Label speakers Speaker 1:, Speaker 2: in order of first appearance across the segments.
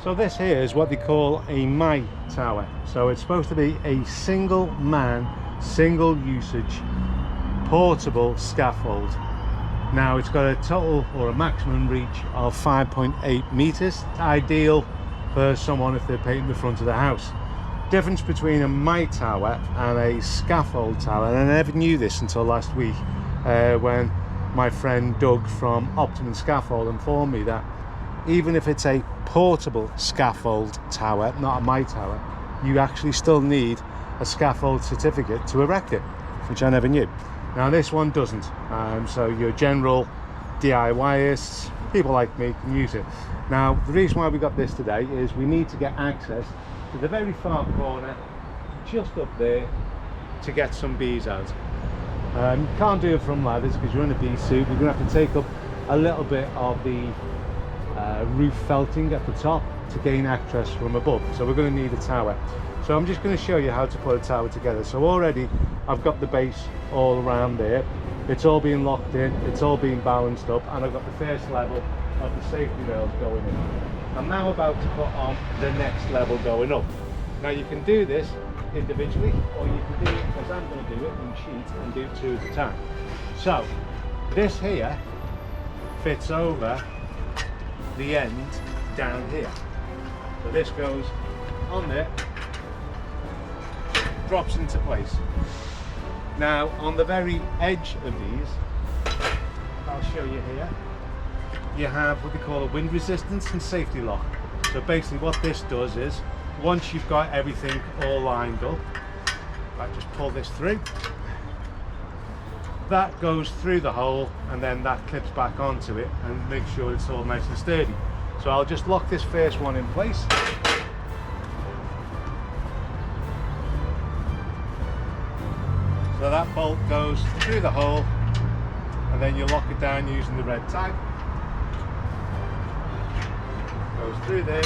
Speaker 1: So this here is what they call a my tower. So it's supposed to be a single man, single usage, portable scaffold. Now it's got a total or a maximum reach of 5.8 meters. It's ideal for someone if they're painting the front of the house. Difference between a my tower and a scaffold tower, and I never knew this until last week when my friend Doug from Optimum Scaffold informed me that even if it's a portable scaffold tower, not a my tower, you actually still need a scaffold certificate to erect it, which I never knew. Now this one doesn't, so your general DIYists, people like me, can use it. Now the reason why we got this today is we need to get access to the very far corner, just up there, to get some bees out. You can't do it from ladders because you're in a bee suit. You're going to have to take up a little bit of the roof felting at the top to gain access from above, so we're going to need a tower. So I'm just going to show you how to put a tower together. So already I've got the base all around there, it's all being locked in, it's all being balanced up, and I've got the first level of the safety rails going in. I'm now about to put on the next level going up. Now you can do this individually, or you can do it as I'm going to do it in sheets and do two at a time. So this here fits over the end down here. So this goes on there, drops into place. Now on the very edge of these, I'll show you here, you have what they call a wind resistance and safety lock. So basically what this does is, once you've got everything all lined up, I just pull this through, that goes through the hole, and then that clips back onto it and makes sure it's all nice and sturdy. So I'll just lock this first one in place. So that bolt goes through the hole, and then you lock it down using the red tag. Goes through there,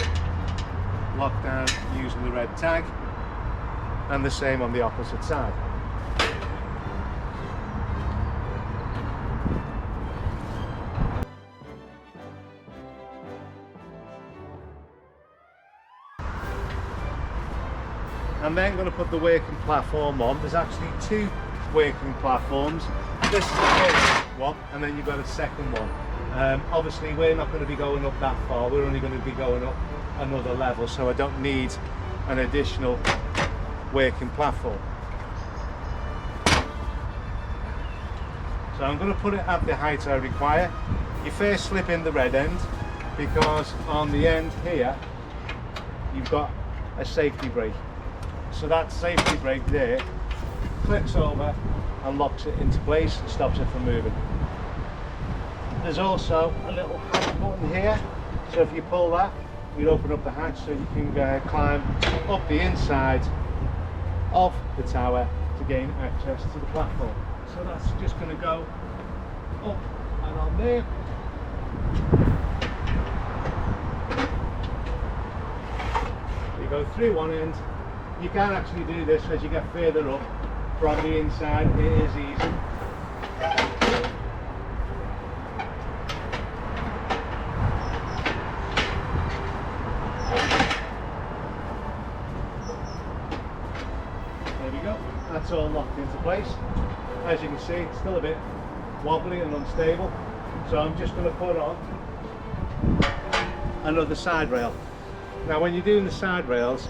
Speaker 1: locked down using the red tag, and the same on the opposite side. I'm then going to put the working platform on. There's actually two working platforms. This is the first one, and then you've got a second one. Obviously we're not going to be going up that far, we're only going to be going up another level, so I don't need an additional working platform. So I'm going to put it at the height I require. You first slip in the red end, because on the end here you've got a safety brake. So that safety brake there clicks over and locks it into place and stops it from moving. There's also a little hatch button here, so if you pull that, you open up the hatch so you can climb up the inside of the tower to gain access to the platform. So that's just going to go up and on there. You go through one end. You can actually do this as you get further up from the inside. It is easy. There we go. That's all locked into place. As you can see, it's still a bit wobbly and unstable. So I'm just going to put on another side rail. Now when you're doing the side rails,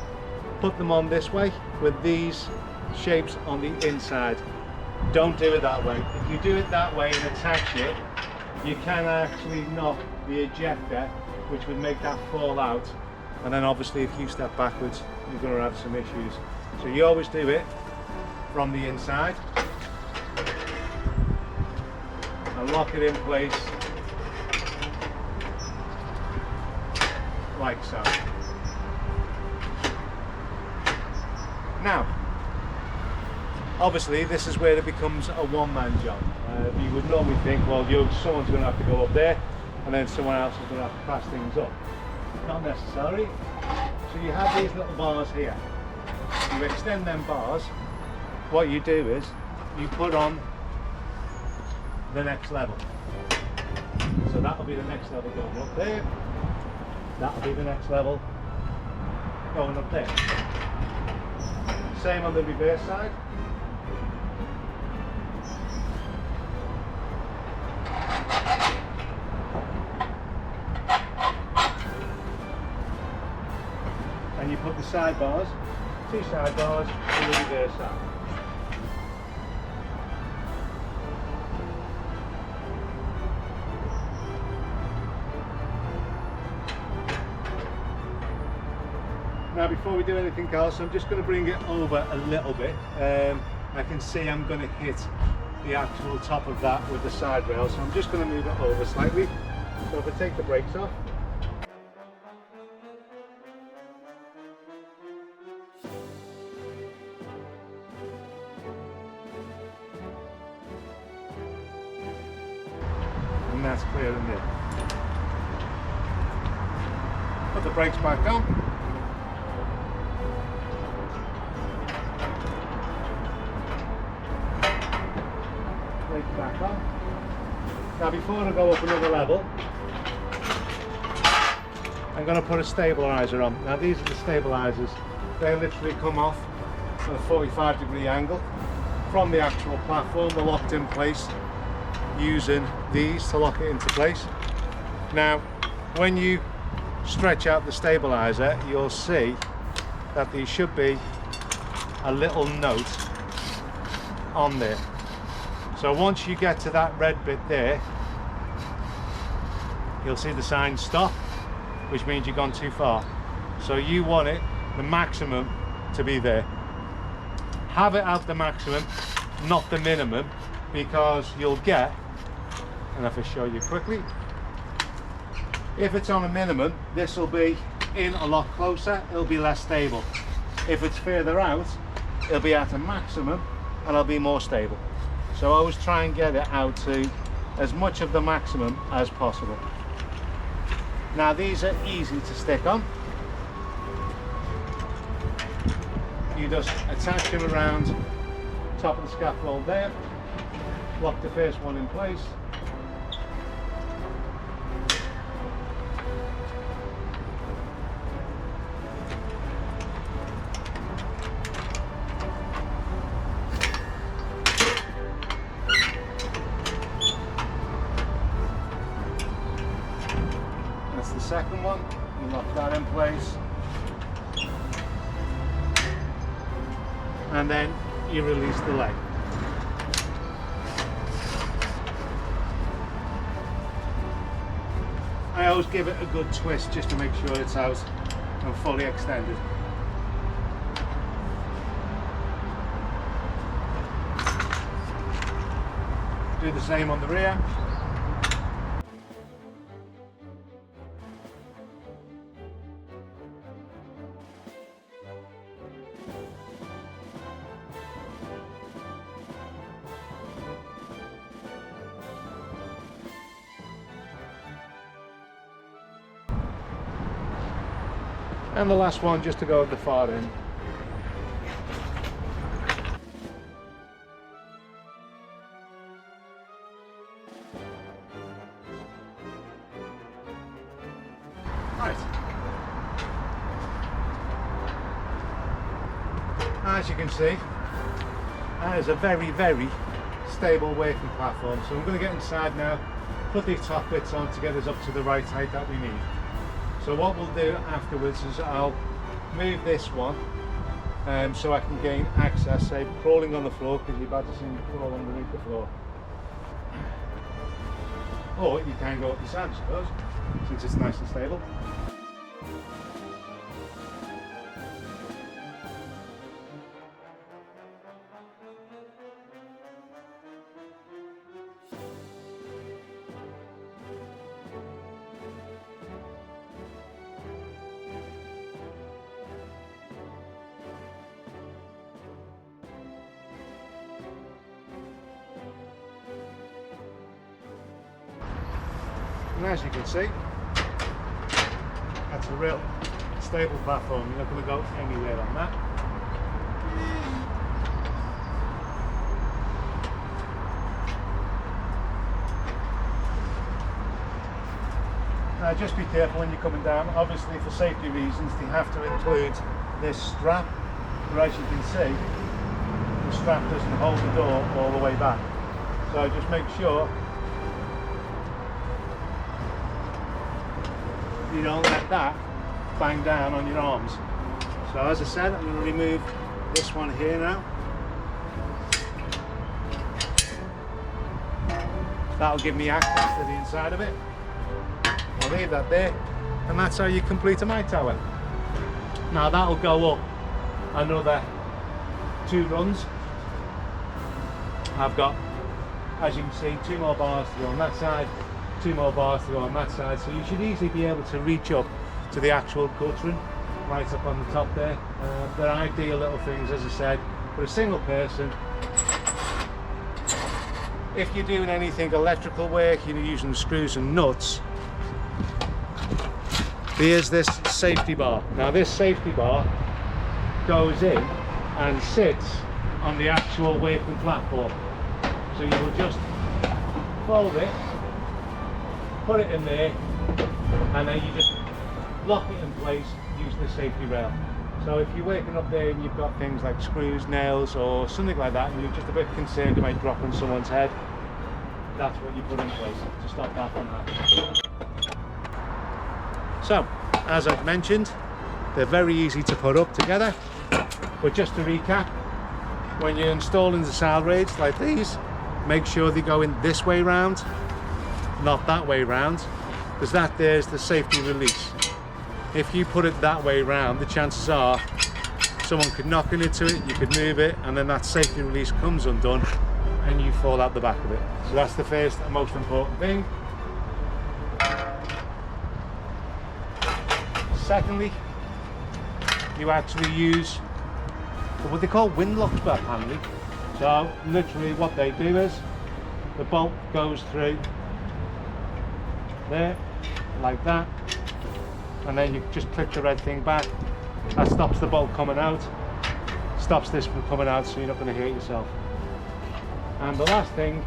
Speaker 1: put them on this way with these shapes on the inside. Don't do it that way. If you do it that way and attach it, you can actually knock the ejector, which would make that fall out, and then obviously if you step backwards you're going to have some issues. So you always do it from the inside and lock it in place like so. Now, obviously this is where it becomes a one-man job. You would normally think, well, someone's going to have to go up there and then someone else is going to have to pass things up. Not necessary. So you have these little bars here. You extend them bars. What you do is you put on the next level. So that'll be the next level going up there. That'll be the next level going up there. Same on the reverse side. And you put the sidebars, 2 sidebars on the reverse side. Now before we do anything else, I'm just going to bring it over a little bit. I can see I'm going to hit the actual top of that with the side rail, so I'm just going to move it over slightly. So if I take the brakes off, and that's clear in there. Put the brakes back on. Back on. Now before I go up another level, I'm going to put a stabilizer on. Now these are the stabilizers. They literally come off at a 45-degree angle from the actual platform. They're locked in place using these to lock it into place. Now when you stretch out the stabilizer, you'll see that there should be a little note on there. So once you get to that red bit there, you'll see the sign stop, which means you've gone too far. So you want it, the maximum, to be there. Have it at the maximum, not the minimum, because you'll get, and if I show you quickly, if it's on a minimum, this will be in a lot closer, it'll be less stable. If it's further out, it'll be at a maximum and it'll be more stable. So always try and get it out to as much of the maximum as possible. Now these are easy to stick on. You just attach them around top of the scaffold there, lock the first one in place. That's the second one, you lock that in place. And then you release the leg. I always give it a good twist just to make sure it's out and fully extended. Do the same on the rear. And the last one just to go at the far end. Right. As you can see, that is a very, very stable working platform. So I'm going to get inside now, put these top bits on to get us up to the right height that we need. So what we'll do afterwards is I'll move this one so I can gain access, say crawling on the floor, because you're about to see me crawl underneath the floor. Or you can go up the side, I suppose, since it's nice and stable. And as you can see, that's a real stable platform. You're not going to go anywhere on that. Now just be careful when you're coming down. Obviously for safety reasons they have to include this strap, but as you can see the strap doesn't hold the door all the way back, so just make sure you don't let that bang down on your arms. So as I said, I'm going to remove this one here now. That'll give me access to the inside of it. I'll leave that there, and that's how you complete a my tower. Now that'll go up another 2 runs. I've got, as you can see, 2 more bars to go on that side, 2 more bars to go on that side, so you should easily be able to reach up to the actual guttering right up on the top there. They're ideal little things, as I said, for a single person. If you're doing anything electrical work, you're using screws and nuts, there's this safety bar. Now this safety bar goes in and sits on the actual working platform. So you will just fold it, put it in there, and then you just lock it in place, use the safety rail. So if you're working up there and you've got things like screws, nails or something like that, and you're just a bit concerned about dropping someone's head, that's what you put in place to stop that from happening. So, as I've mentioned, they're very easy to put up together, but just to recap, when you're installing the sail rails like these, make sure they go in this way round, not that way round, because that there's the safety release. If you put it that way round, the chances are someone could knock into it, you could move it, and then that safety release comes undone and you fall out the back of it. So that's the first and most important thing. Secondly, you actually use what they call windlocks by Hanley. So literally what they do is the bolt goes through there like that, and then you just click the red thing back. That stops the bolt coming out, stops this from coming out, so you're not going to hurt yourself. And the last thing,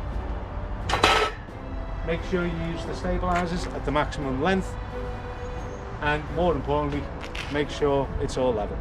Speaker 1: make sure you use the stabilizers at the maximum length, and more importantly, make sure it's all level.